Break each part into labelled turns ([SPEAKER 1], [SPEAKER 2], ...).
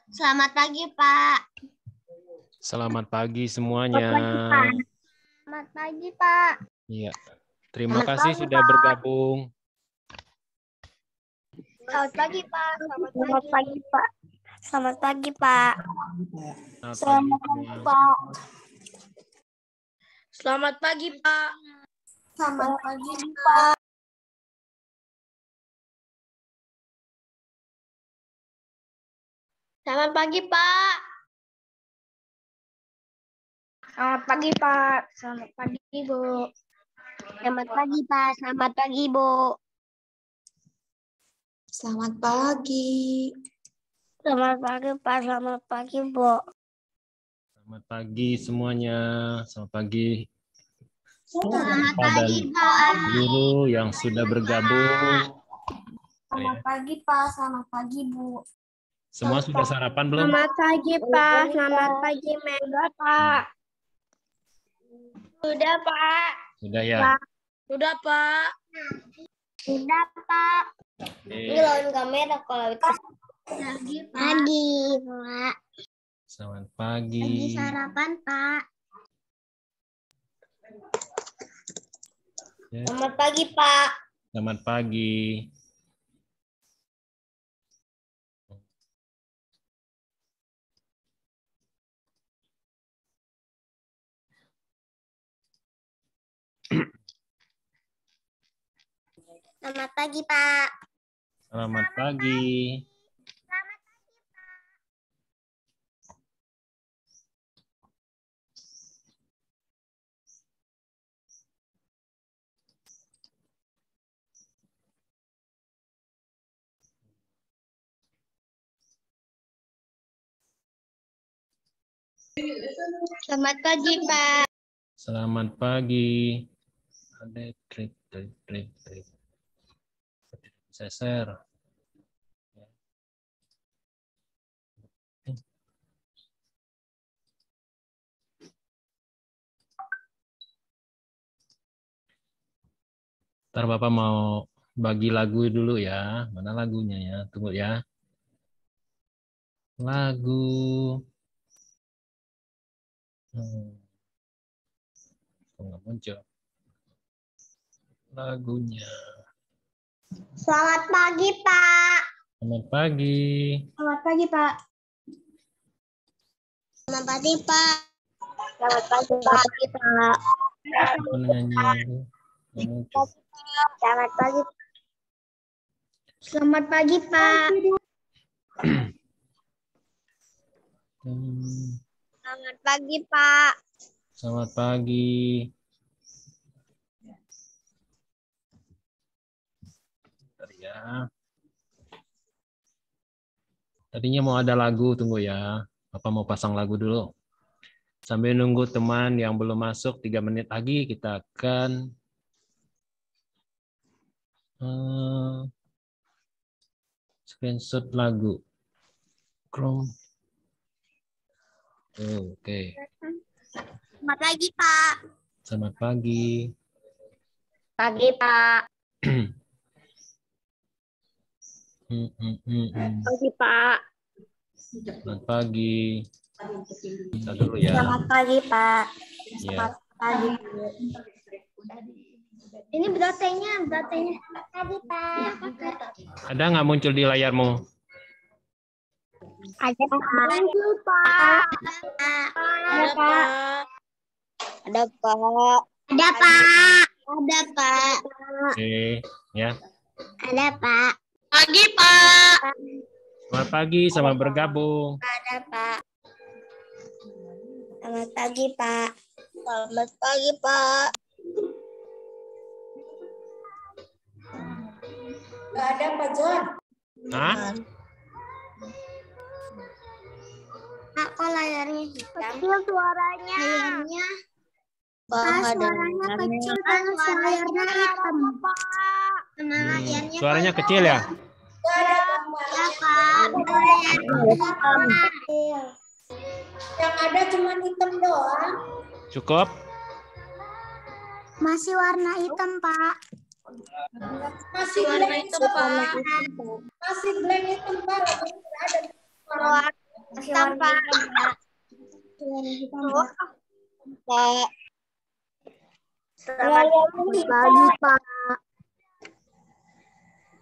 [SPEAKER 1] Selamat pagi, Pak.
[SPEAKER 2] Selamat pagi semuanya.
[SPEAKER 1] Selamat pagi, Pak.
[SPEAKER 2] Iya. Terima
[SPEAKER 1] Selamat
[SPEAKER 2] kasih
[SPEAKER 1] pagi,
[SPEAKER 2] sudah
[SPEAKER 1] Pak.
[SPEAKER 2] bergabung.
[SPEAKER 1] Selamat pagi, Pak.
[SPEAKER 3] Selamat pagi, Pak.
[SPEAKER 1] Selamat pagi, Pak.
[SPEAKER 2] Selamat pagi semua.
[SPEAKER 1] Pak.
[SPEAKER 3] Selamat pagi, Pak.
[SPEAKER 1] Selamat pagi, Pak. Selamat pagi, Pak.
[SPEAKER 3] Selamat pagi, Pak. Selamat pagi, Bu.
[SPEAKER 1] Selamat pagi, Pak. Selamat pagi, Bu.
[SPEAKER 4] Selamat pagi.
[SPEAKER 1] Selamat pagi, Pak. Selamat pagi, Bu.
[SPEAKER 2] Selamat pagi semuanya. Selamat pagi
[SPEAKER 1] Selamat
[SPEAKER 2] Bapak dan
[SPEAKER 1] pagi, Pak.
[SPEAKER 2] guru yang sudah bergabung.
[SPEAKER 4] Selamat pagi, Pak. Selamat pagi, Bu.
[SPEAKER 2] Semua sudah sarapan belum?
[SPEAKER 1] Selamat pagi, Pak. Selamat pagi, Mek.
[SPEAKER 3] Sudah, Pak.
[SPEAKER 1] Sudah, Pak.
[SPEAKER 2] Sudah ya.
[SPEAKER 3] Sudah, Pak.
[SPEAKER 1] Sudah, Pak.
[SPEAKER 2] Oke.
[SPEAKER 1] lawan kamera kalau itu. Pagi, Pak.
[SPEAKER 2] Selamat
[SPEAKER 1] Pagi
[SPEAKER 2] pagi.
[SPEAKER 1] sarapan, Pak.
[SPEAKER 2] Ya,
[SPEAKER 1] Selamat pagi, Pak.
[SPEAKER 2] selamat pagi.
[SPEAKER 1] Selamat pagi, Pak.
[SPEAKER 2] Selamat pagi.
[SPEAKER 1] Selamat pagi, Pak.
[SPEAKER 2] Selamat pagi. Ada trik. Saya share. Ntar Bapak mau bagi lagu dulu ya. Mana lagunya ya? Tunggu ya. Lagu. Kok nggak muncul? Lagunya.
[SPEAKER 1] Selamat pagi, Pak.
[SPEAKER 2] Selamat pagi.
[SPEAKER 4] Selamat pagi, Pak.
[SPEAKER 1] Selamat pagi, Pak. Selamat pagi, Pak.
[SPEAKER 2] Apa nyanyi? Nggak muncul.
[SPEAKER 1] Selamat pagi. Selamat pagi, Pak. Selamat pagi, Pak.
[SPEAKER 2] Selamat pagi. Bentar ya. Tadinya mau ada lagu, tunggu ya. Bapak mau pasang lagu dulu. Sambil nunggu teman yang belum masuk 3 menit lagi, kita akan screenshot lagu. Chrome. Oke.
[SPEAKER 1] Selamat pagi, Pak.
[SPEAKER 2] Selamat pagi.
[SPEAKER 1] Pagi, Pak.
[SPEAKER 3] Pagi, Pak.
[SPEAKER 2] Selamat pagi. Kita dulu ya.
[SPEAKER 1] Selamat pagi, Pak.
[SPEAKER 2] Ya.
[SPEAKER 1] Pagi. Ini beratanya. Pagi, Pak.
[SPEAKER 2] Ada nggak muncul di layarmu?
[SPEAKER 1] Ada, Pak.
[SPEAKER 3] Pak.
[SPEAKER 1] Ada, Pak.
[SPEAKER 3] Ada, Pak.
[SPEAKER 1] Ada, Pak. Ada, Pak.
[SPEAKER 2] Oke, ya.
[SPEAKER 1] Ada, Pak.
[SPEAKER 3] Pagi, Pak.
[SPEAKER 2] Selamat pagi, selamat bergabung.
[SPEAKER 1] Ada, Pak. Selamat pagi, Pak. Selamat pagi, Pak.
[SPEAKER 4] Gak ada, Pak John.
[SPEAKER 2] Hah?
[SPEAKER 1] Pak, kok layarnya hitam? Kecil suaranya. Layarnya. Suaranya kecil karena layarnya hitam.
[SPEAKER 2] Suaranya kecil ya?
[SPEAKER 1] Ya, Pak. Layarnya hitam.
[SPEAKER 4] Yang ada cuma hitam doang.
[SPEAKER 2] Cukup?
[SPEAKER 1] Masih warna hitam, Pak.
[SPEAKER 4] Masih
[SPEAKER 3] Warna
[SPEAKER 4] blank
[SPEAKER 3] hitam, Pak.
[SPEAKER 4] Masih blank hitam, Pak. Ada suara.
[SPEAKER 1] Hitam, Pak. Pak. Selamat pagi, Pak.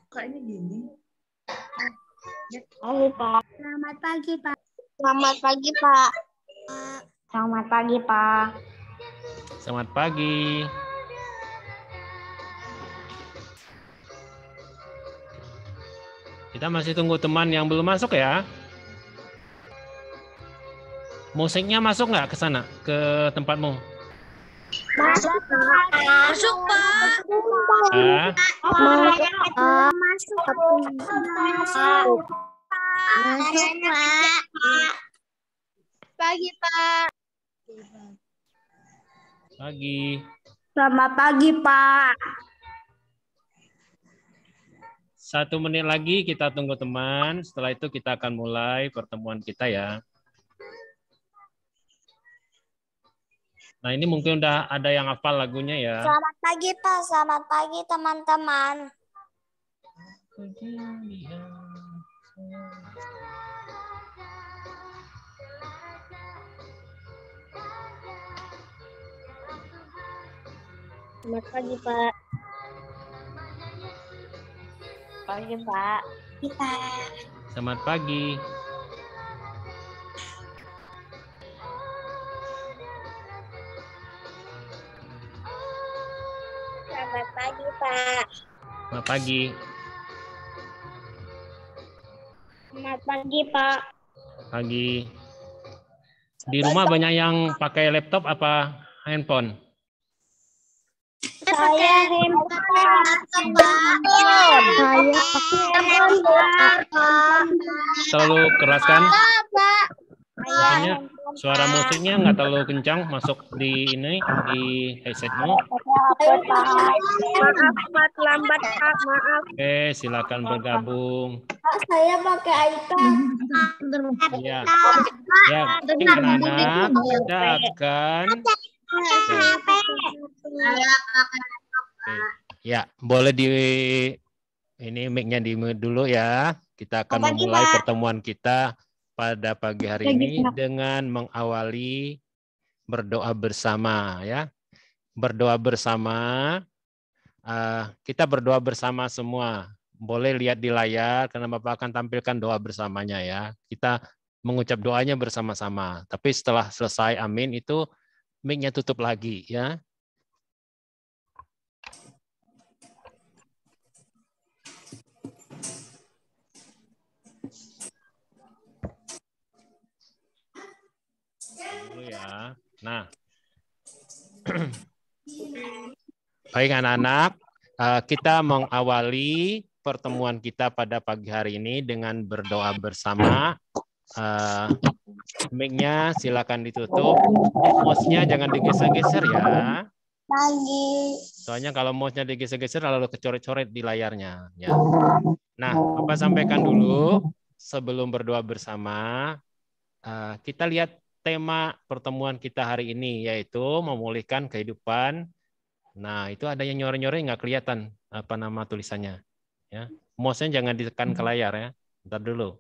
[SPEAKER 5] Kayaknya gini.
[SPEAKER 1] Halo, Pak. Selamat pagi, Pak. Selamat pagi, Pak.
[SPEAKER 3] Selamat pagi, Pak.
[SPEAKER 2] Selamat pagi. Kita masih tunggu teman yang belum masuk ya. Musiknya masuk nggak ke sana, ke tempatmu?
[SPEAKER 1] Masuk, Pak. Masuk, Pak.
[SPEAKER 2] Ah,
[SPEAKER 1] Masuk, Pak. Pagi, Pak.
[SPEAKER 2] pagi.
[SPEAKER 3] Selamat pagi, Pak.
[SPEAKER 2] 1 menit lagi kita tunggu teman. Setelah itu kita akan mulai pertemuan kita ya. Nah, ini mungkin udah ada yang hafal lagunya ya.
[SPEAKER 1] Selamat pagi, Pak. Selamat pagi, teman-teman. Selamat pagi, Pak. Pagi, Pak.
[SPEAKER 2] Selamat pagi.
[SPEAKER 1] Selamat pagi, Pak.
[SPEAKER 2] Selamat pagi.
[SPEAKER 1] Selamat pagi, Pak.
[SPEAKER 2] Pagi. Di rumah banyak yang pakai laptop apa handphone?
[SPEAKER 1] Saya handphone, Pak. Saya pakai handphone, Pak.
[SPEAKER 2] Terlalu keras kan?
[SPEAKER 1] Pak.
[SPEAKER 2] Makanya suara musiknya nggak terlalu kencang masuk di ini di headsetmu.
[SPEAKER 1] Maaf, Pak. Lambat, Pak. Maaf.
[SPEAKER 2] Oke, silakan bergabung.
[SPEAKER 1] Saya pakai iPad.
[SPEAKER 2] Ya, ya, anak-anak kita akan. Ya, boleh di ini mic-nya di mute dulu ya. Kita akan memulai pertemuan kita pada pagi hari ini dengan mengawali berdoa bersama ya. Berdoa bersama. Kita berdoa bersama semua. Boleh lihat di layar karena Bapak akan tampilkan doa bersamanya ya. Kita mengucap doanya bersama-sama. Tapi setelah selesai amin itu mic-nya tutup lagi ya. Dulu ya. Nah. Baik anak-anak, kita mengawali pertemuan kita pada pagi hari ini dengan berdoa bersama. Mic-nya silakan ditutup. Mouse-nya jangan digeser-geser ya. Soalnya kalau mouse-nya digeser-geser lalu kecoret-coret di layarnya. Ya. Nah, Bapak sampaikan dulu sebelum berdoa bersama. Kita lihat tema pertemuan kita hari ini yaitu memulihkan kehidupan. Nah, itu ada yang nyore-nyore nggak kelihatan apa nama tulisannya. Ya, mouse-nya jangan ditekan ke layar ya. Bentar dulu.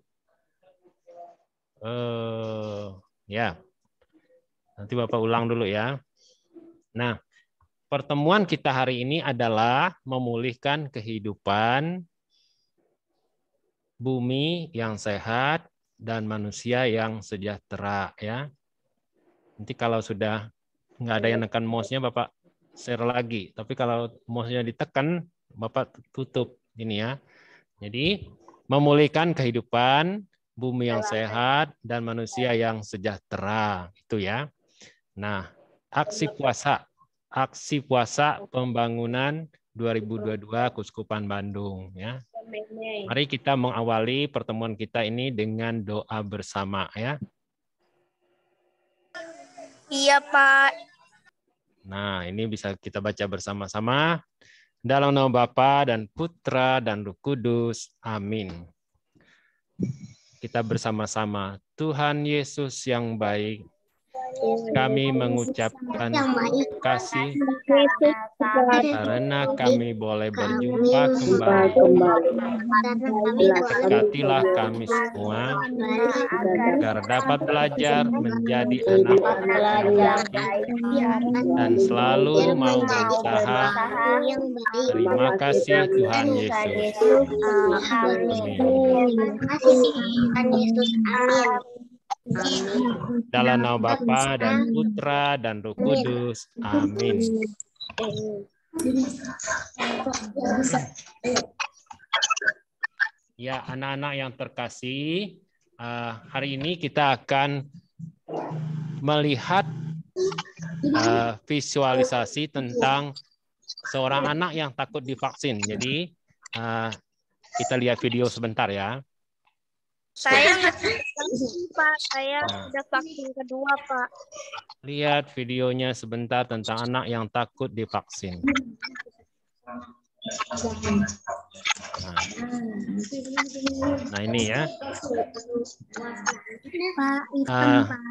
[SPEAKER 2] Ya, nanti Bapak ulang dulu ya. Nah, pertemuan kita hari ini adalah memulihkan kehidupan bumi yang sehat dan manusia yang sejahtera ya. Nanti kalau sudah nggak ada yang nekan mouse-nya Bapak share lagi. Tapi kalau mouse-nya ditekan Bapak tutup ini ya. Jadi memulihkan kehidupan bumi yang sehat dan manusia yang sejahtera itu ya. Nah, aksi puasa pembangunan 2022 Kuskupan Bandung ya. Mari kita mengawali pertemuan kita ini dengan doa bersama ya.
[SPEAKER 1] Iya, Pak.
[SPEAKER 2] Nah, ini bisa kita baca bersama-sama. Dalam nama Bapa dan Putra dan Roh Kudus. Amin. Kita bersama-sama. Tuhan Yesus yang baik, Kami mengucapkan terima kasih karena kami boleh berjumpa kembali. Berkatilah kami semua agar dapat belajar menjadi anak yang baik dan selalu mau berusaha. Terima kasih Tuhan Yesus. Amin.
[SPEAKER 1] Tuhan Yesus, amin.
[SPEAKER 2] Dalam nama Bapa dan Putra dan Roh Kudus. Amin. Ya, anak-anak yang terkasih, hari ini kita akan melihat visualisasi tentang seorang anak yang takut divaksin. Jadi, kita lihat video sebentar ya.
[SPEAKER 3] Saya nggak vaksin, Pak. Saya sudah vaksin kedua, Pak.
[SPEAKER 2] Lihat videonya sebentar tentang anak yang takut divaksin. Nah ini ya.
[SPEAKER 1] Pak, hitam, Pak.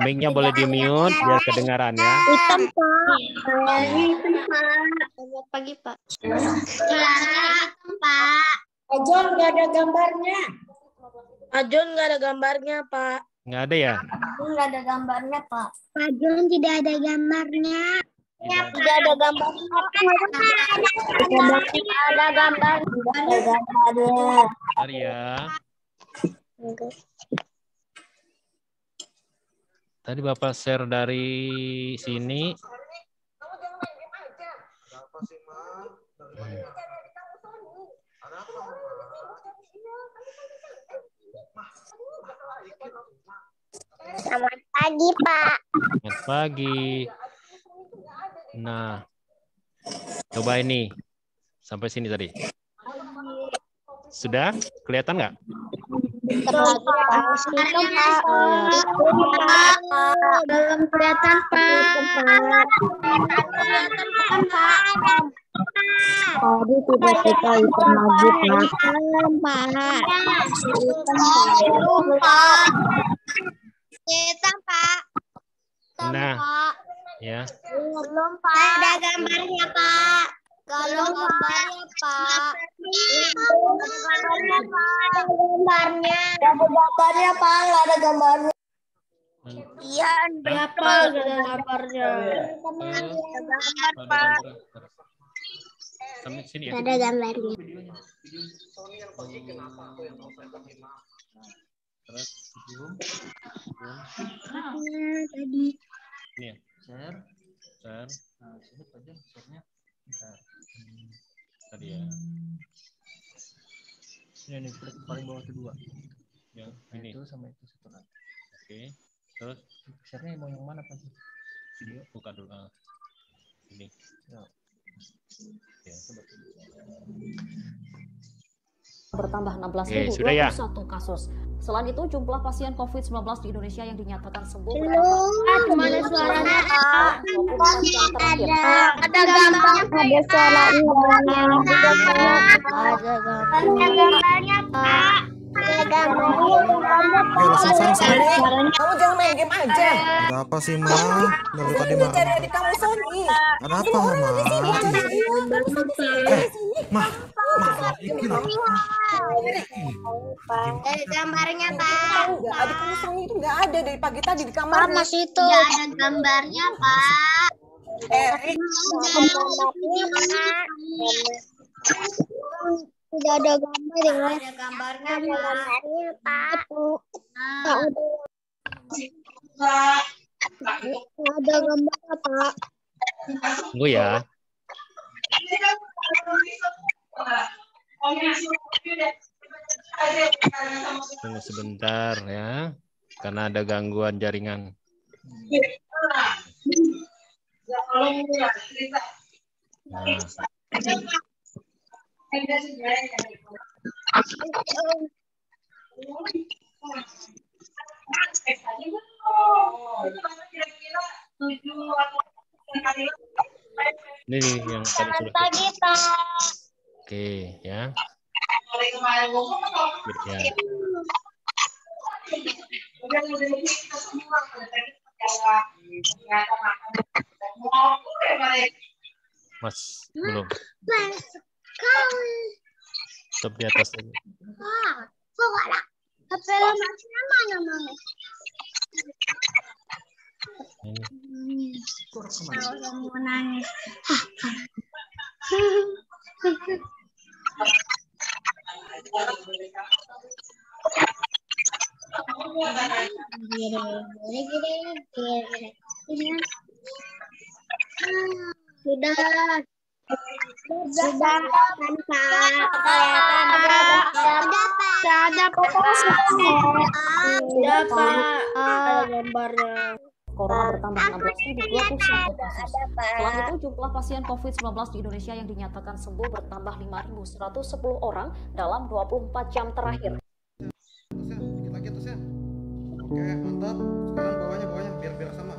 [SPEAKER 2] Mic-nya boleh di-mute biar kedengaran ya.
[SPEAKER 1] Hitam, Pak. Hitam, Pak. Selamat pagi, Pak. Hitam, Pak.
[SPEAKER 4] John nggak ada gambarnya.
[SPEAKER 3] Ajun nggak ada gambarnya, Pak.
[SPEAKER 2] Nggak ada ya?
[SPEAKER 4] Nggak ada gambarnya, Pak.
[SPEAKER 1] Pak John tidak ada gambarnya.
[SPEAKER 3] Tidak ada gambarnya.
[SPEAKER 4] Ada gambar. Ada gambarnya.
[SPEAKER 2] Bentar ya. Tadi Bapak share dari sini.
[SPEAKER 1] Selamat pagi, Pak.
[SPEAKER 2] Selamat pagi. Nah, coba ini. Sampai sini tadi. Sudah? Kelihatan nggak?
[SPEAKER 1] Belum kelihatan, Pak.
[SPEAKER 4] Tadi tidak kita hitam lagi, Pak.
[SPEAKER 1] Hitam, Pak.
[SPEAKER 2] Nah, ya.
[SPEAKER 1] Belum, Pak. Ada gambarnya, Pak. Kalau gambarnya, Pak. Gambarnya, Pak. Gambarnya.
[SPEAKER 4] Ada gambarnya, Pak. Nggak ada gambarnya.
[SPEAKER 3] Iya, berapa ada gambarnya?
[SPEAKER 2] Sampai sini ya.
[SPEAKER 1] Ada gambarnya.
[SPEAKER 2] Terus
[SPEAKER 1] Tadi.
[SPEAKER 2] ini ya. Share. Nah, sebut aja share-nya. Tadi ya. Ini paling bawah kedua. Yang ini. Itu sama itu satu lagi. Oke. Terus share-nya mau yang mana Pak? Video buka dulu. Ini. Ya, coba.
[SPEAKER 5] Bertambah 16.021 kasus. Selain itu, jumlah pasien COVID-19 di Indonesia yang dinyatakan sembuh
[SPEAKER 1] Gimana suaranya, Pak?
[SPEAKER 3] Ada gambarnya, Pak.
[SPEAKER 1] Ada suaranya. Ada gambarnya, Pak. Ada gambarnya.
[SPEAKER 6] Kamu jangan main game aja.
[SPEAKER 7] Ada apa sih, Ma? Dari tadi, Ma.
[SPEAKER 6] Cari adik kamu Sony.
[SPEAKER 7] Ada apa, Ma? Ma.
[SPEAKER 1] Ada gambarnya, Pak.
[SPEAKER 6] Tahu nggak? Adik kamu Sony itu nggak ada dari pagi tadi di kamar.
[SPEAKER 1] Mas itu. Ada gambarnya, Pak. Tidak ada gambar ya. Ada gambarnya, Pak. Ada gambarnya, Pak.
[SPEAKER 2] Tunggu ya. Tunggu sebentar ya. Karena ada gangguan jaringan. Nah. Ini nih yang tadi sudah.
[SPEAKER 1] Pagi, Pak.
[SPEAKER 2] Oke, ya. Ya. Mas, belum.
[SPEAKER 1] Sekali.
[SPEAKER 2] Stop di atas aja.
[SPEAKER 1] Kok ada? HP masnya mana, Mama?
[SPEAKER 2] Ini.
[SPEAKER 1] Kalau mau nangis. Sudah. Sudah kan, Pak? Sudah, Pak. Sudah, Pak. Gambarnya.
[SPEAKER 5] Corona bertambah 16.021 kasus. Setelah itu jumlah pasien COVID-19 di Indonesia yang dinyatakan sembuh bertambah 5.110 orang dalam 24 jam terakhir.
[SPEAKER 7] Dikit lagi atasnya. Oke, mantap. Sekarang bawahnya biar sama.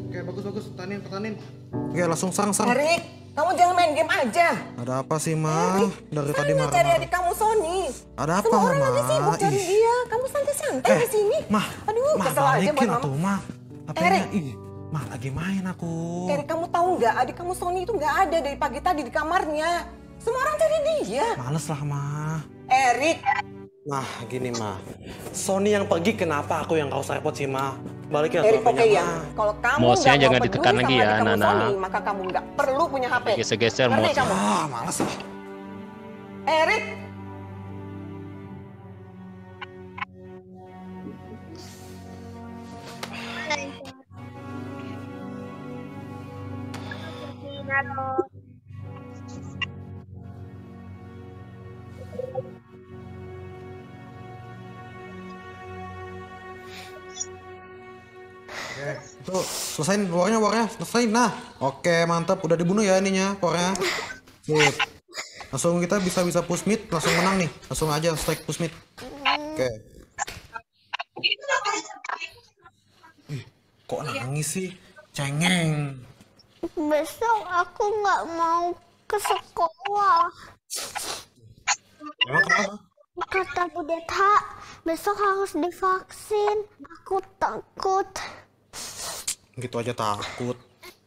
[SPEAKER 7] Oke, bagus. Pertanin. Oke, langsung sang.
[SPEAKER 6] Erik, kamu jangan main game aja.
[SPEAKER 7] Ada apa sih, Ma? Dari tadi
[SPEAKER 6] Sana cari
[SPEAKER 7] marah.
[SPEAKER 6] adik kamu Sony.
[SPEAKER 7] Ada apa,
[SPEAKER 6] Semua orang
[SPEAKER 7] Ma?
[SPEAKER 6] lagi sibuk cari
[SPEAKER 7] Ih.
[SPEAKER 6] dia. Kamu santai-santai di sini.
[SPEAKER 7] Mah,
[SPEAKER 6] Aduh,
[SPEAKER 7] Ma,
[SPEAKER 6] kesel aja buat
[SPEAKER 7] balikin
[SPEAKER 6] mama.
[SPEAKER 7] atuh, Ma. HP-nya,
[SPEAKER 6] Erik.
[SPEAKER 7] Ma, lagi main aku.
[SPEAKER 6] Erik, kamu tahu nggak? Adik kamu Sony itu nggak ada dari pagi tadi di kamarnya. Semua orang cari dia.
[SPEAKER 7] Males lah, Ma.
[SPEAKER 6] Erik,
[SPEAKER 7] Nah, gini, Ma. Sony yang pergi, kenapa aku yang harus repot sih, Ma? Balikin
[SPEAKER 6] Erik,
[SPEAKER 7] HP-nya,
[SPEAKER 6] oke ya.
[SPEAKER 7] Ma.
[SPEAKER 6] Kalau kamu
[SPEAKER 2] Mouse-nya
[SPEAKER 6] nggak mau
[SPEAKER 2] jangan
[SPEAKER 6] peduli
[SPEAKER 2] ditekan
[SPEAKER 6] sama
[SPEAKER 2] lagi
[SPEAKER 6] adik
[SPEAKER 2] ya,
[SPEAKER 6] kamu
[SPEAKER 2] Nana.
[SPEAKER 6] Sony, maka kamu nggak perlu punya HP.
[SPEAKER 2] Geser-geser
[SPEAKER 6] Ngerti
[SPEAKER 2] mouse.
[SPEAKER 6] kamu?
[SPEAKER 7] Males lah.
[SPEAKER 6] Erik,
[SPEAKER 7] Oke, itu selesain warnya, selesain. Nah, oke, mantap. Udah dibunuh ya ininya, warnya. Sip. Langsung kita bisa push mid, langsung menang nih. Langsung aja strike push mid. Oke. Ih, kok nangis sih? Cengeng.
[SPEAKER 1] Besok aku nggak mau ke sekolah.
[SPEAKER 7] Emang kenapa?
[SPEAKER 1] Kata Bu Deta, besok harus divaksin. Aku takut.
[SPEAKER 7] Gitu aja takut.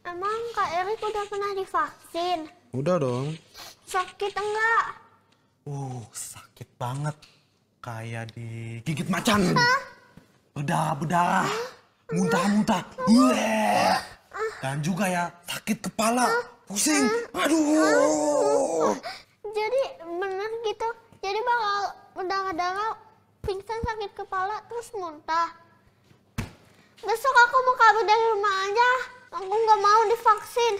[SPEAKER 1] Emang Kak Erik udah pernah divaksin?
[SPEAKER 7] Udah dong.
[SPEAKER 1] Sakit enggak?
[SPEAKER 7] Sakit banget. Kayak digigit macan. Berdarah. Muntah-muntah. Dan juga ya, sakit kepala. Pusing. Aduh.
[SPEAKER 1] Jadi bener gitu. Jadi bakal berdarah-darah, pingsan, sakit kepala, terus muntah. Besok aku mau kabur dari rumah aja. Aku nggak mau divaksin.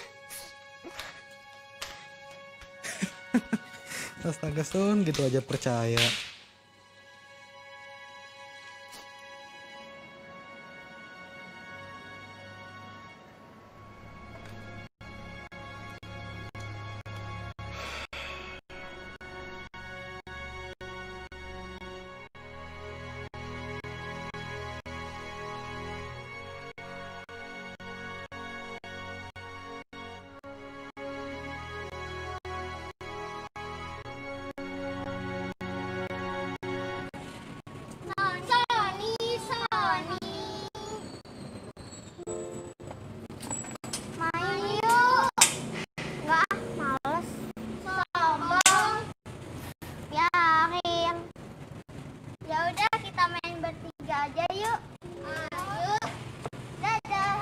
[SPEAKER 7] Astaga, Sun, gitu aja percaya.
[SPEAKER 1] Sony. Main yuk. Nggak, males. Sombong. Biarin. Ya udah, kita main bertiga aja yuk. Ayo. Dadah.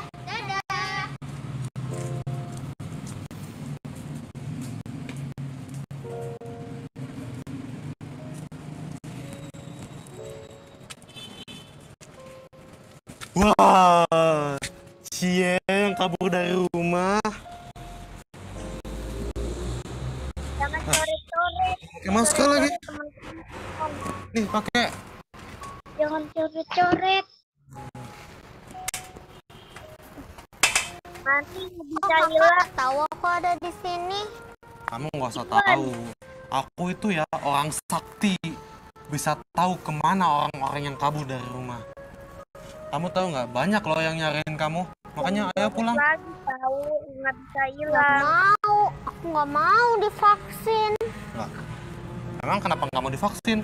[SPEAKER 7] Wah, Cie yang kabur dari rumah.
[SPEAKER 1] Jangan coret-coret.
[SPEAKER 7] Pakai masker lagi. Nih, pakai.
[SPEAKER 1] Jangan coret-coret. Nanti bisa hilang. Tahu aku ada di sini.
[SPEAKER 7] Kamu nggak usah tahu. Aku itu ya orang sakti. Bisa tahu kemana orang-orang yang kabur dari rumah. Kamu tahu nggak? Banyak loh yang nyariin kamu. Makanya ayo pulang.
[SPEAKER 3] Lagi tahu nggak bisa
[SPEAKER 1] Nggak
[SPEAKER 3] hilang.
[SPEAKER 1] mau. Aku nggak mau divaksin.
[SPEAKER 7] Nggak. Emang kenapa nggak mau divaksin?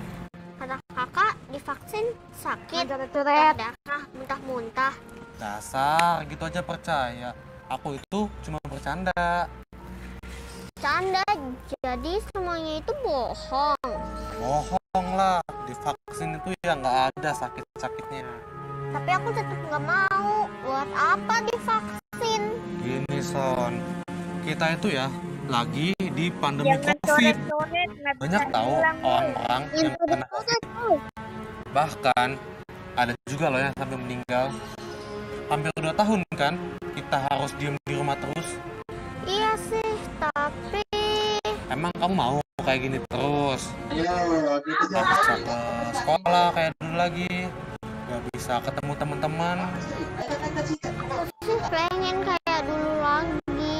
[SPEAKER 1] Kata kakak divaksin sakit. Darah, muntah-muntah.
[SPEAKER 7] Dasar, gitu aja percaya. Aku itu cuma bercanda.
[SPEAKER 1] Canda, jadi semuanya itu bohong.
[SPEAKER 7] Bohong lah, divaksin itu ya nggak ada sakit-sakitnya.
[SPEAKER 1] Tapi aku tetap nggak mau. Buat apa divaksin?
[SPEAKER 7] Gini Son, kita itu ya lagi di pandemi
[SPEAKER 3] Jangan
[SPEAKER 7] COVID.
[SPEAKER 3] coret-coret, nggak
[SPEAKER 7] Banyak
[SPEAKER 3] bisa
[SPEAKER 7] tahu
[SPEAKER 3] hilang, Bu.
[SPEAKER 7] orang-orang yang kena COVID. Bahkan ada juga loh yang sampai meninggal. Hampir 2 tahun kan kita harus diem di rumah terus.
[SPEAKER 1] Iya sih, tapi
[SPEAKER 7] Emang kamu mau kayak gini terus? Gak bisa ke sekolah kayak dulu lagi, gak bisa ketemu teman-teman.
[SPEAKER 1] aku sih pengen kayak dulu lagi.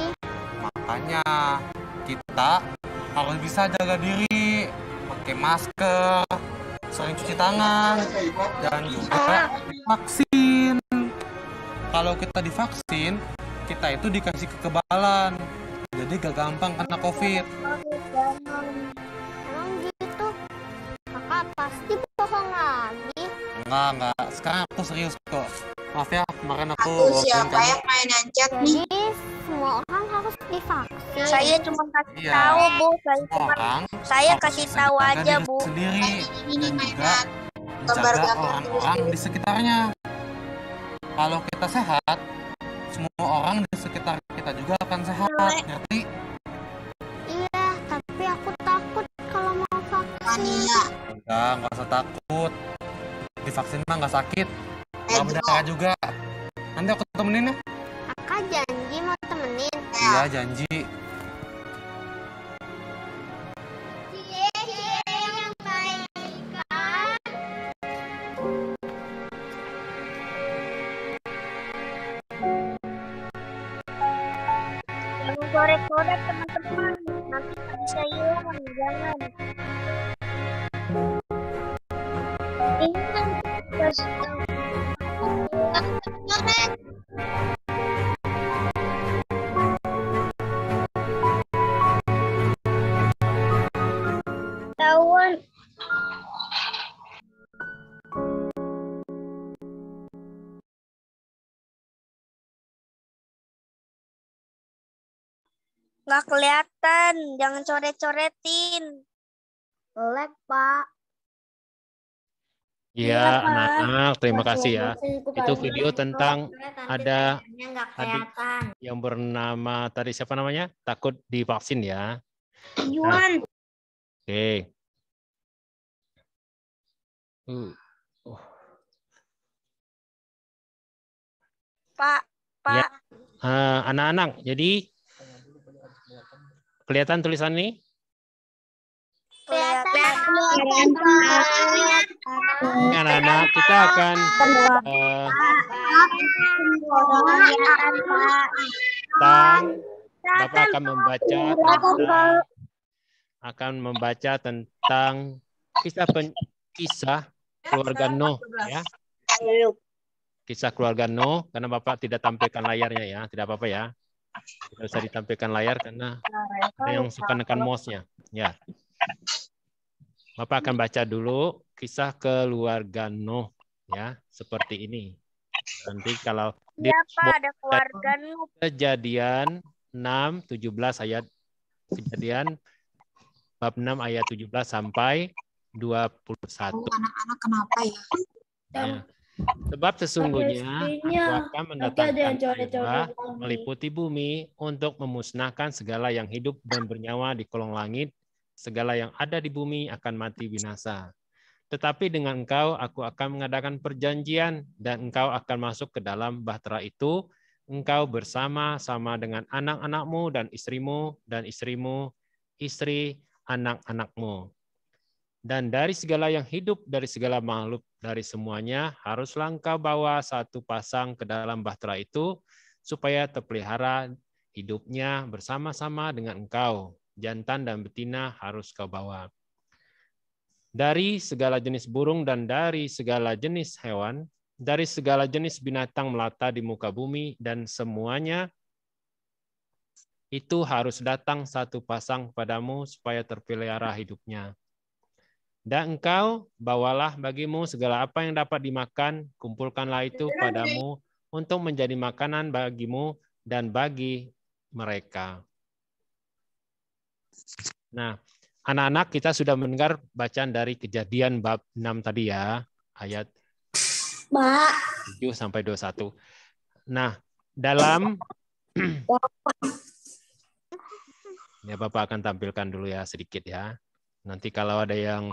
[SPEAKER 7] Makanya kita harus bisa jaga diri, pakai masker, sering cuci tangan, dan juga vaksin. Kalau kita divaksin, kita itu dikasih kekebalan, jadi gak gampang kena COVID.
[SPEAKER 1] Emang gitu? Kakak pasti bohong lagi.
[SPEAKER 7] Enggak. Sekarang aku serius kok. Maaf ya, kemarin aku
[SPEAKER 8] Siapa yang mainan chat nih?
[SPEAKER 1] Jadi semua orang harus divaksin.
[SPEAKER 3] Saya cuma kasih
[SPEAKER 7] Iya.
[SPEAKER 3] tahu, Bu.
[SPEAKER 7] orang.
[SPEAKER 3] Saya
[SPEAKER 7] harus
[SPEAKER 3] kasih
[SPEAKER 7] bisa
[SPEAKER 3] tahu
[SPEAKER 7] jaga
[SPEAKER 3] aja,
[SPEAKER 7] diri
[SPEAKER 3] Bu.
[SPEAKER 7] Sendiri
[SPEAKER 8] Ini
[SPEAKER 7] dan juga
[SPEAKER 8] mainan gambar
[SPEAKER 7] menjaga
[SPEAKER 8] gambar
[SPEAKER 7] orang-orang di sekitarnya. Kalau kita sehat, semua orang di sekitar kita juga akan sehat. Ngerti?
[SPEAKER 1] Iya, tapi aku takut kalau mau vaksin.
[SPEAKER 8] Mania.
[SPEAKER 7] Udah, nggak usah takut. Divaksin mah nggak sakit. Nggak
[SPEAKER 8] Edo.
[SPEAKER 7] berdarah juga. Nanti aku temenin ya.
[SPEAKER 1] Kakak janji mau temenin.
[SPEAKER 7] Iya, janji.
[SPEAKER 1] Yang baik kan?
[SPEAKER 3] Jangan coret-coret, teman-teman. Nanti nggak bisa hilang. Jangan. Ingat, kasih tahu. Tahuan. Nggak kelihatan, jangan coret-coretin.
[SPEAKER 1] Lag, Pak.
[SPEAKER 2] Iya, anak-anak, terima kasih ya. Itu video tentang ada adik yang bernama tadi siapa namanya? Takut divaksin ya.
[SPEAKER 3] Yuan.
[SPEAKER 2] Oke.
[SPEAKER 3] Pak,
[SPEAKER 2] Ya.
[SPEAKER 3] Pak.
[SPEAKER 2] Anak-anak, jadi kelihatan tulisan ini?
[SPEAKER 3] Kelihatan.
[SPEAKER 2] Anak-anak, kita akan
[SPEAKER 3] Kelihatan, Pak.
[SPEAKER 2] Bapak akan membaca tentang kisah keluarga Nuh ya. Kisah keluarga Nuh, karena Bapak tidak tampilkan layarnya ya, tidak apa-apa ya. Tidak usah ditampilkan layar karena ada yang suka nekan mouse-nya. Ya. Bapak akan baca dulu kisah keluarga Nuh ya, seperti ini. Nanti kalau di
[SPEAKER 3] Ada keluarga Nuh.
[SPEAKER 2] Kejadian 6 17 ayat Kejadian bab 6 ayat 17 sampai 21.
[SPEAKER 8] Anak-anak kenapa ya?
[SPEAKER 2] Ya. Sebab sesungguhnya aku akan mendatangkan air meliputi bumi untuk memusnahkan segala yang hidup dan bernyawa di kolong langit, segala yang ada di bumi akan mati binasa. Tetapi dengan engkau aku akan mengadakan perjanjian dan engkau akan masuk ke dalam bahtera itu, engkau bersama-sama dengan anak-anakmu dan istrimu, istri anak-anakmu. Dan dari segala yang hidup, dari segala makhluk, dari semuanya, haruslah engkau bawa satu pasang ke dalam bahtera itu, supaya terpelihara hidupnya bersama-sama dengan engkau. Jantan dan betina harus kau bawa. Dari segala jenis burung dan dari segala jenis hewan, dari segala jenis binatang melata di muka bumi, dan semuanya itu harus datang satu pasang padamu, supaya terpelihara hidupnya. Dan engkau bawalah bagimu segala apa yang dapat dimakan, kumpulkanlah itu padamu untuk menjadi makanan bagimu dan bagi mereka. Nah, anak-anak, kita sudah mendengar bacaan dari Kejadian bab 6 tadi ya, ayat 7 sampai 21. Nah, dalam ya Bapak akan tampilkan dulu ya sedikit ya. Nanti kalau ada yang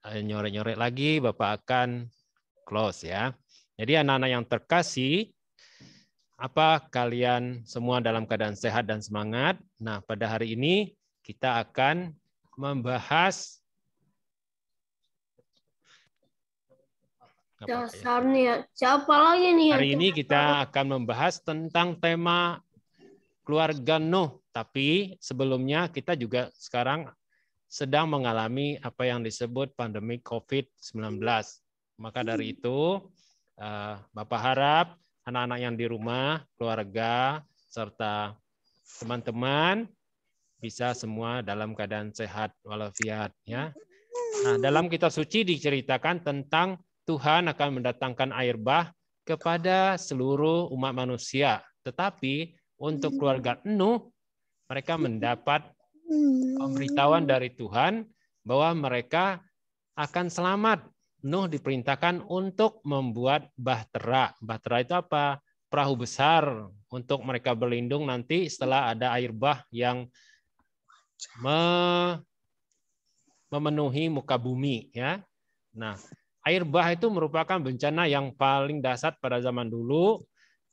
[SPEAKER 2] nyorek-nyorek lagi, Bapak akan close ya. Jadi anak-anak yang terkasih, apa kalian semua dalam keadaan sehat dan semangat? Nah, pada hari ini kita akan membahas
[SPEAKER 1] Dasarnya siapa lagi nih?
[SPEAKER 2] Hari ini kita akan membahas tentang tema keluarga Nuh. Tapi sebelumnya kita juga sekarang sedang mengalami apa yang disebut pandemi COVID-19. Maka dari itu, Bapak harap anak-anak yang di rumah, keluarga, serta teman-teman bisa semua dalam keadaan sehat walafiat. Ya. Nah, dalam kitab suci diceritakan tentang Tuhan akan mendatangkan air bah kepada seluruh umat manusia. Tetapi untuk keluarga Nuh, mereka mendapat pemberitahuan dari Tuhan bahwa mereka akan selamat. Nuh diperintahkan untuk membuat bahtera. Bahtera itu apa? Perahu besar untuk mereka berlindung nanti setelah ada air bah yang memenuhi muka bumi. Ya. Nah, air bah itu merupakan bencana yang paling dahsyat pada zaman dulu.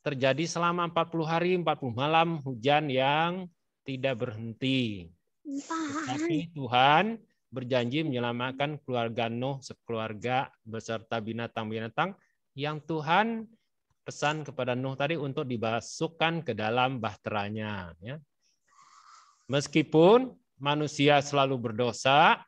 [SPEAKER 2] Terjadi selama 40 hari, 40 malam hujan yang tidak berhenti. Tapi Tuhan berjanji menyelamatkan keluarga Nuh sekeluarga beserta binatang-binatang yang Tuhan pesan kepada Nuh tadi untuk dimasukkan ke dalam bahteranya. Ya. Meskipun manusia selalu berdosa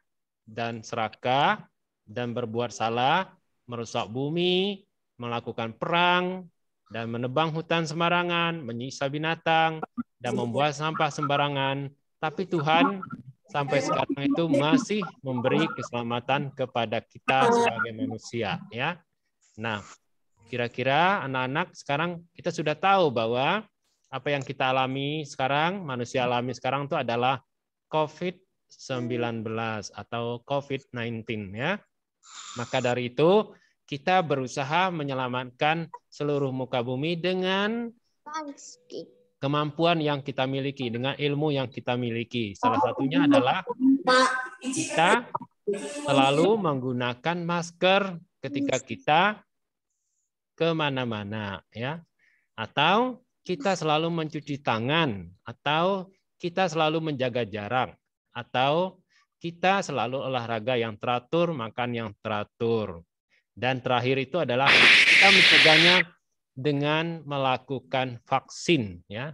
[SPEAKER 2] dan serakah dan berbuat salah, merusak bumi, melakukan perang, dan menebang hutan sembarangan, menyiksa binatang, dan membuang sampah sembarangan. Tapi Tuhan sampai sekarang itu masih memberi keselamatan kepada kita sebagai manusia. Ya. Nah, kira-kira anak-anak sekarang kita sudah tahu bahwa apa yang kita alami sekarang, manusia alami sekarang itu adalah COVID-19 atau COVID-19. Ya. Maka dari itu, kita berusaha menyelamatkan seluruh muka bumi dengan kemampuan yang kita miliki, dengan ilmu yang kita miliki. Salah satunya adalah kita selalu menggunakan masker ketika kita kemana-mana, ya, atau kita selalu mencuci tangan, atau kita selalu menjaga jarak, atau kita selalu olahraga yang teratur, makan yang teratur. Dan terakhir itu adalah kita mencegahnya dengan melakukan vaksin. Ya.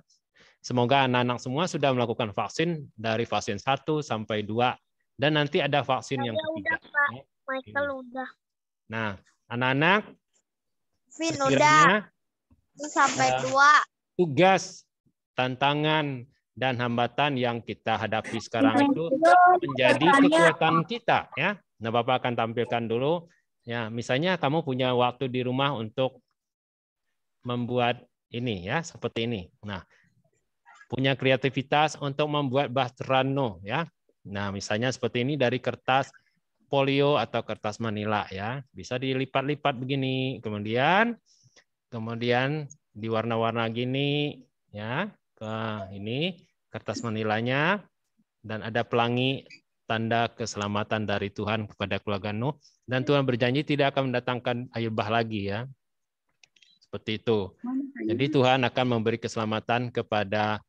[SPEAKER 2] Semoga anak-anak semua sudah melakukan vaksin dari vaksin 1 sampai 2. Dan nanti ada vaksin yang ketiga.
[SPEAKER 3] Udah, Pak. Michael udah.
[SPEAKER 2] Nah, anak-anak,
[SPEAKER 3] Vin udah.
[SPEAKER 2] sekiranya
[SPEAKER 3] Sampai 2.
[SPEAKER 2] tugas, tantangan, dan hambatan yang kita hadapi sekarang itu menjadi kekuatan kita. Ya. Nah, Bapak akan tampilkan dulu. Ya, misalnya kamu punya waktu di rumah untuk membuat ini ya, seperti ini. Nah, punya kreativitas untuk membuat bahtera Nuh ya. Nah, misalnya seperti ini dari kertas polio atau kertas manila ya. Bisa dilipat-lipat begini, kemudian diwarna-warna gini ya. Ke ini kertas manilanya dan ada pelangi tanda keselamatan dari Tuhan kepada keluarga Nuh, dan Tuhan berjanji tidak akan mendatangkan air bah lagi ya. Seperti itu. Jadi Tuhan akan memberi keselamatan kepada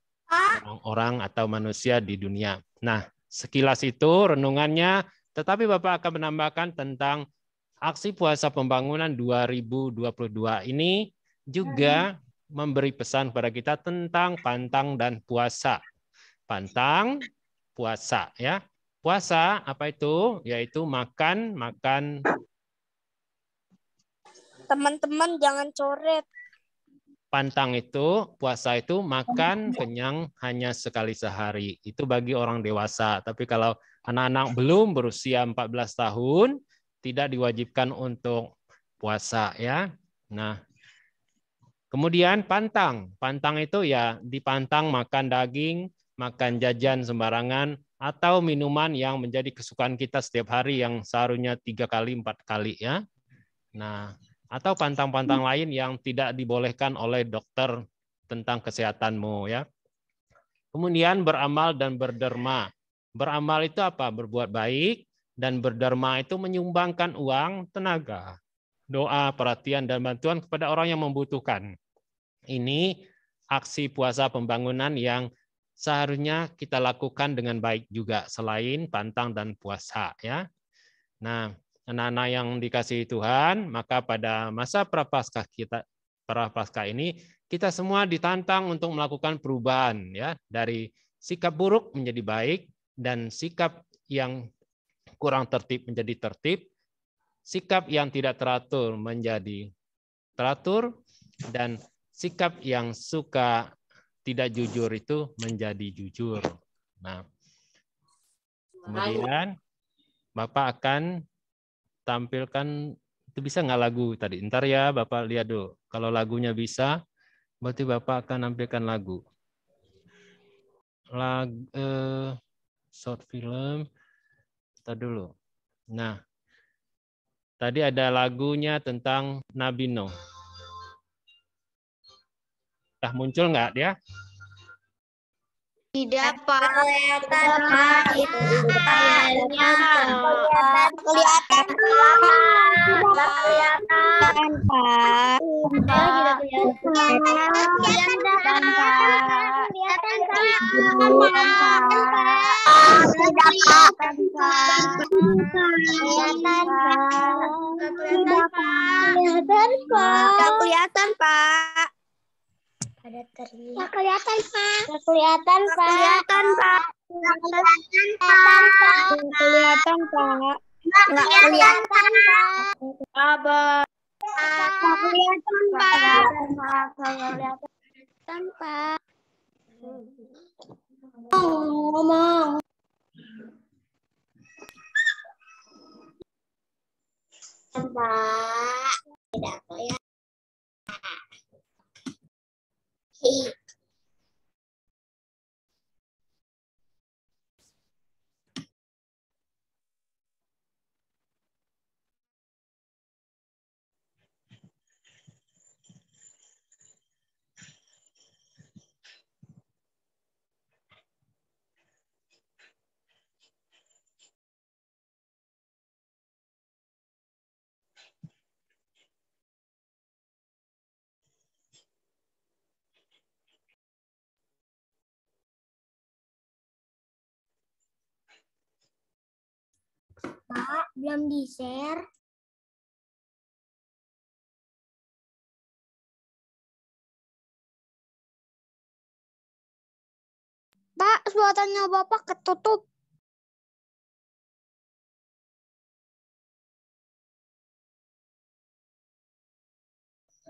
[SPEAKER 2] orang-orang atau manusia di dunia. Nah, sekilas itu renungannya, tetapi Bapak akan menambahkan tentang aksi puasa pembangunan 2022 ini juga memberi pesan kepada kita tentang pantang dan puasa. Pantang, puasa ya. Puasa apa itu? Yaitu makan.
[SPEAKER 3] Teman-teman jangan coret.
[SPEAKER 2] Pantang itu, puasa itu makan kenyang hanya sekali sehari. Itu bagi orang dewasa. Tapi kalau anak-anak belum berusia 14 tahun, tidak diwajibkan untuk puasa ya. Nah, Kemudian pantang. Pantang itu ya dipantang makan daging, makan jajan sembarangan, atau minuman yang menjadi kesukaan kita setiap hari yang seharusnya 3 kali, 4 kali ya. Nah, atau pantang-pantang lain yang tidak dibolehkan oleh dokter tentang kesehatanmu ya. Kemudian beramal dan berderma. Beramal itu apa? Berbuat baik, dan berderma itu menyumbangkan uang, tenaga, doa, perhatian, dan bantuan kepada orang yang membutuhkan. Ini aksi puasa pembangunan yang seharusnya kita lakukan dengan baik juga selain pantang dan puasa ya. Nah, anak-anak yang dikasihi Tuhan, maka pada masa prapaskah ini kita semua ditantang untuk melakukan perubahan ya, dari sikap buruk menjadi baik, dan sikap yang kurang tertib menjadi tertib, sikap yang tidak teratur menjadi teratur, dan sikap yang suka tidak jujur itu menjadi jujur. Nah, kemudian Bapak akan tampilkan, itu bisa nggak lagu tadi? Ntar ya Bapak lihat dulu. Kalau lagunya bisa, berarti Bapak akan tampilkan lagu. Short film. Ntar dulu. Nah, tadi ada lagunya tentang Nabi Nuh. Dah muncul nggak dia?
[SPEAKER 3] Tidak kelihatan Pak. Kelihatan Pak. Ada terlihat. Nggak kelihatan Pak. Nggak kelihatan Pak. Kelihatan Pak. Nggak kelihatan Pak. Kelihatan Pak. Nggak kelihatan Pak. Abah. Nggak kelihatan Pak. Nggak kelihatan Pak. Ngomong. Pak. Tidak kelihatan. Pak, belum di-share. Pak, suaranya Bapak ketutup.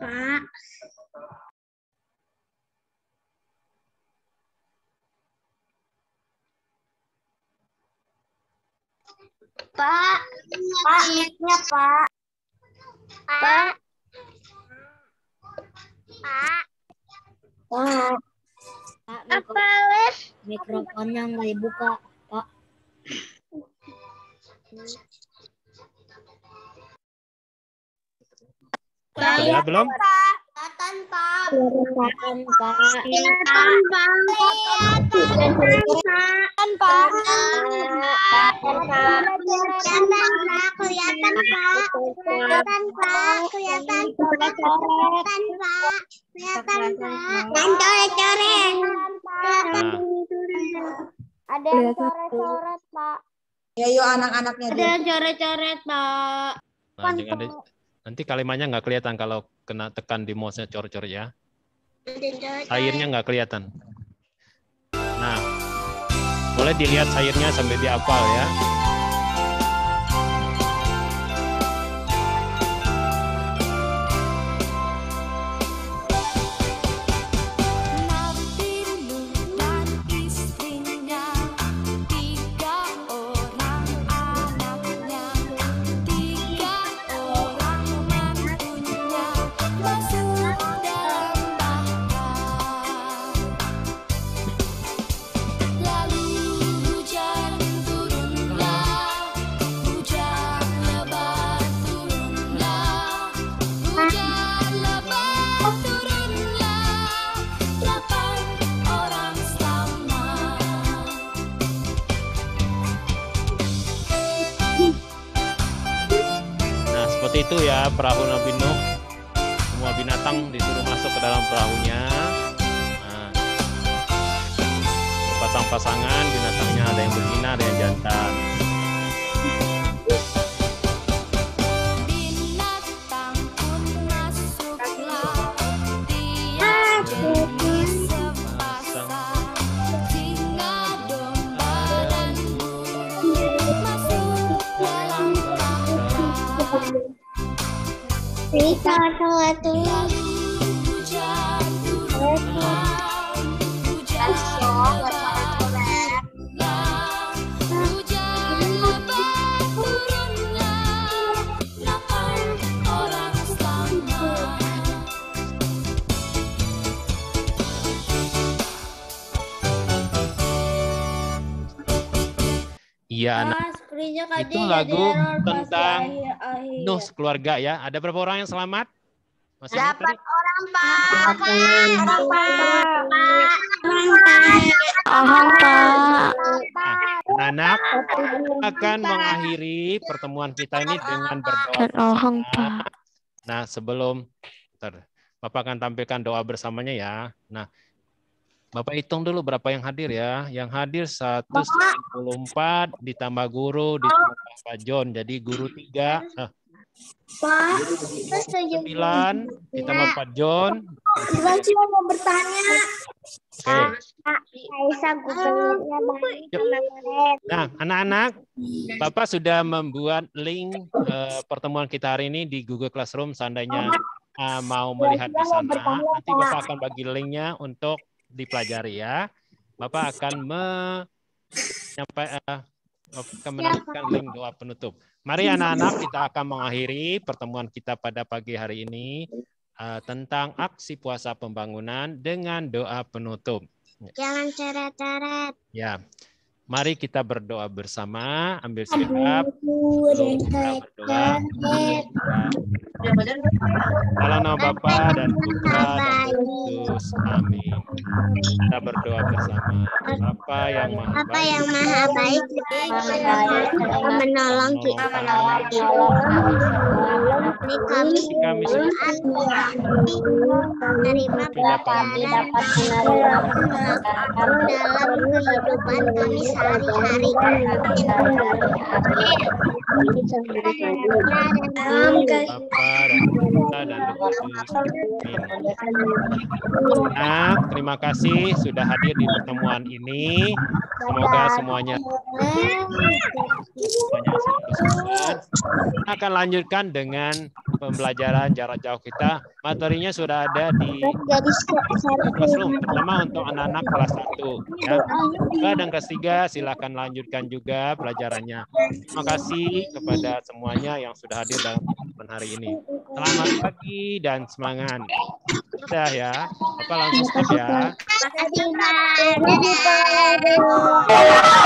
[SPEAKER 3] Pak. Pak, mic-nya Pak. Pak. Pak. Pak. Apa wes? Mikrofonnya nggak dibuka, Pak.
[SPEAKER 2] Sudah belum?
[SPEAKER 1] Kelihatan Pak.
[SPEAKER 3] Kelihatan Pak.
[SPEAKER 1] Kelihatan Pak. Kelihatan Pak. Kelihatan Pak. Kelihatan Pak. Kelihatan Pak. Kelihatan Pak. Kelihatan Pak. Dan coret-coret. Ada yang coret-coret Pak.
[SPEAKER 8] Ya yuk anak-anaknya
[SPEAKER 1] Ada yang coret-coret Pak.
[SPEAKER 2] Nah, nanti kalimatnya nggak kelihatan kalau kena tekan di mouse-nya coret-coret ya. Airnya nggak kelihatan. Nah, boleh dilihat airnya sampai dihafal ya. itu ya perahu Nabi Nuh. Semua binatang disuruh masuk ke dalam perahunya. Nah, berpasang-pasangan binatangnya, ada yang betina, ada yang jantan. Iya, anak. Itu lagu tentang Nuh sekeluarga ya. Ada berapa orang yang selamat? Masih
[SPEAKER 1] Dapat orang, Pak.
[SPEAKER 2] Anak akan mengakhiri pertemuan kita ini dengan berdoa. Nah, sebelum Bapak akan tampilkan doa bersamanya ya. Nah, Bapak hitung dulu berapa yang hadir ya. Yang hadir 194 ditambah guru ditambah Pak John. Jadi guru 3.
[SPEAKER 1] Pak,
[SPEAKER 2] 9 ditambah Pak John.
[SPEAKER 1] Cuma mau bertanya.
[SPEAKER 2] Oke.
[SPEAKER 1] Aisyah gubernurnya baik.
[SPEAKER 2] Nah, anak-anak, Bapak sudah membuat link pertemuan kita hari ini di Google Classroom. Seandainya mau melihat di sana, nanti Bapak akan bagi linknya untuk dipelajari ya. Bapak akan menyampaikan link doa penutup. Mari anak-anak, kita akan mengakhiri pertemuan kita pada pagi hari ini tentang aksi puasa pembangunan dengan doa penutup.
[SPEAKER 1] Jangan coret-coret.
[SPEAKER 2] Ya. Mari kita berdoa bersama, ambil siap. Kita berdoa. Dalam nama Bapa dan Putra dan Yesus. Amin. Kita berdoa bersama. Bapa yang Maha
[SPEAKER 1] Baik, menolong kita.
[SPEAKER 2] Kami
[SPEAKER 1] terima kami dapat dalam kehidupan kami sehari-hari.
[SPEAKER 2] Nah, terima kasih sudah hadir di pertemuan ini. Semoga semuanya akan lanjutkan dengan pembelajaran jarak jauh kita. Materinya sudah ada di Classroom, terutama untuk anak-anak kelas 1. Ya. Dan kelas 3 silakan lanjutkan juga pelajarannya. Terima kasih kepada semuanya yang sudah hadir dalam pertemuan hari ini. Selamat pagi dan semangat. Sudah ya, Bapak langsung stop ya.
[SPEAKER 1] Terima kasih, Pak.